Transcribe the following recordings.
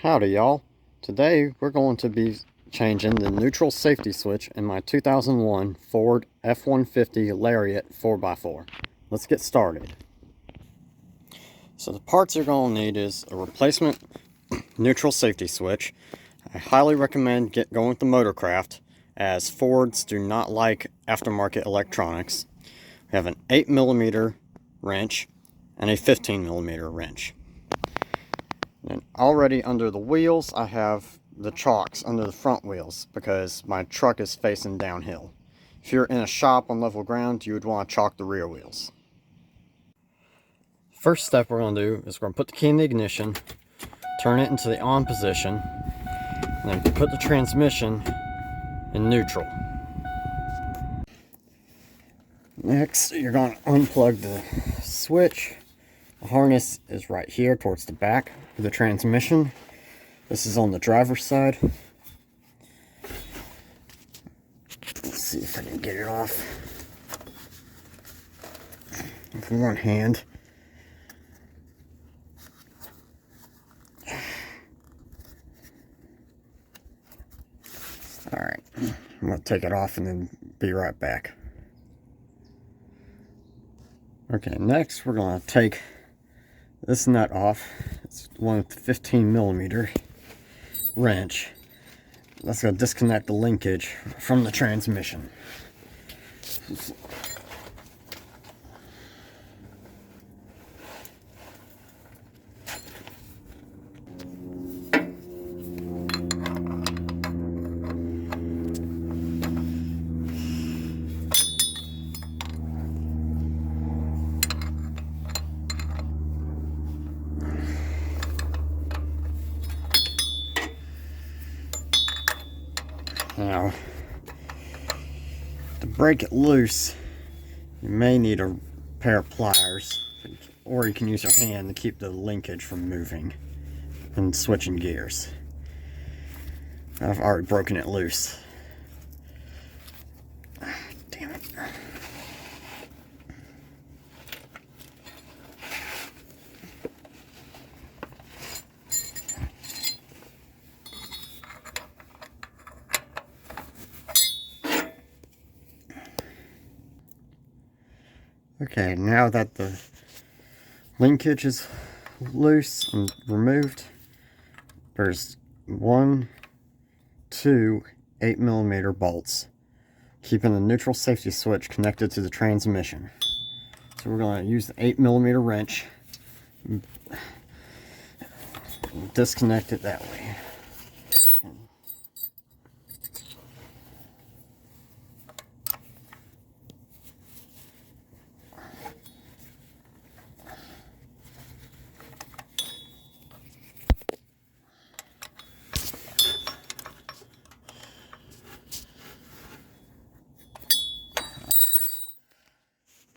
Howdy y'all. Today we're going to be changing the neutral safety switch in my 2001 Ford F-150 Lariat 4x4. Let's get started. So the parts you're going to need is a replacement neutral safety switch. I highly recommend going with the Motorcraft, as Fords do not like aftermarket electronics. We have an 8mm wrench and a 15mm wrench. And already under the wheels, I have the chocks under the front wheels because my truck is facing downhill. If you're in a shop on level ground, you would want to chalk the rear wheels. First step we're going to do is we're going to put the key in the ignition, turn it into the on position, and then put the transmission in neutral. Next, you're going to unplug the switch. The harness is right here towards the back of the transmission. This is on the driver's side. Let's see if I can get it off with one hand. Alright, I'm going to take it off and then be right back. Okay, next we're going to take this nut off. It's one with the 15mm wrench. That's going to disconnect the linkage from the transmission. Now, to break it loose, you may need a pair of pliers, or you can use your hand to keep the linkage from moving and switching gears. I've already broken it loose. Damn it. Okay, now that the linkage is loose and removed, there's 1, 2 8mm bolts, keeping the neutral safety switch connected to the transmission. So we're going to use the 8mm wrench and disconnect it that way.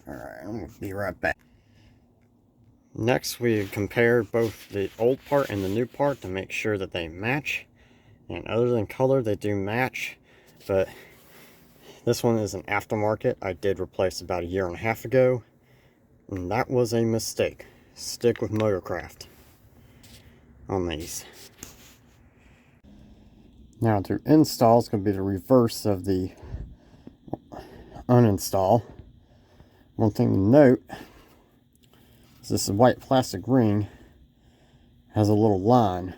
Alright, I'm going to be right back. Next, we compared both the old part and the new part to make sure that they match. And other than color, they do match. But this one is an aftermarket. I did replace about 1.5 years ago. And that was a mistake. Stick with Motorcraft on these. Now to install is going to be the reverse of the uninstall. One thing to note is this white plastic ring has a little line.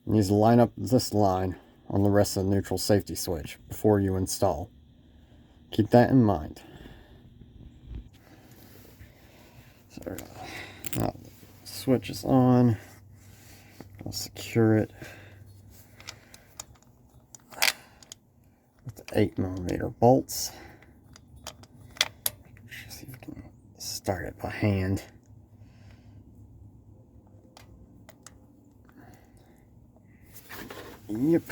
You need to line up this line on the rest of the neutral safety switch before you install. Keep that in mind. So now the switch is on. I'll secure it with the 8mm bolts. See if we can start it by hand. Yep.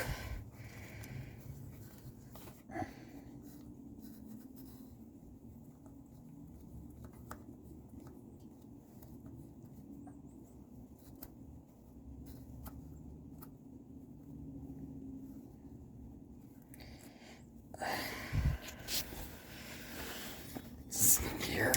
Here.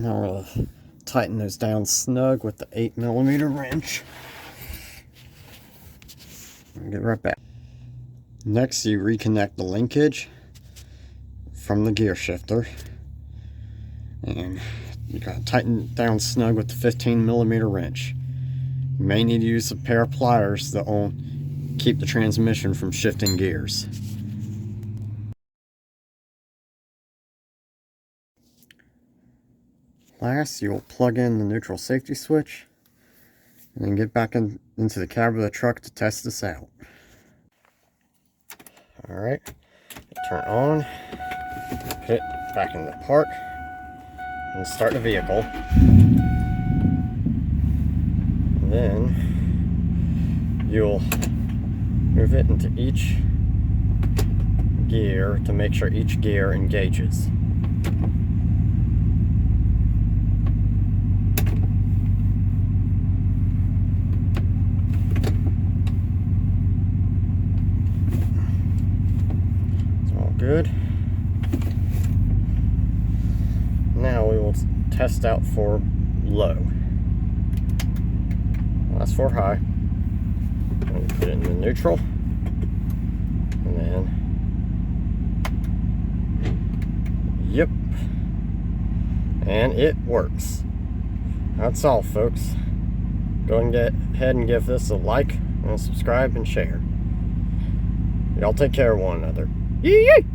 Now we'll tighten those down snug with the 8mm wrench. I'll get right back. Next, you reconnect the linkage from the gear shifter, and you gotta tighten down snug with the 15mm wrench. You may need to use a pair of pliers that will keep the transmission from shifting gears. Last, you'll plug in the neutral safety switch and then get back into the cab of the truck to test this out. Alright, turn on, put it back in the park, and start the vehicle. Then you'll move it into each gear to make sure each gear engages. Good. Now we will test out for low. That's for high. And put it in the neutral. And then, yep. And it works. That's all, folks. Go and get ahead and give this a like and subscribe and share. Y'all take care of one another. Yee!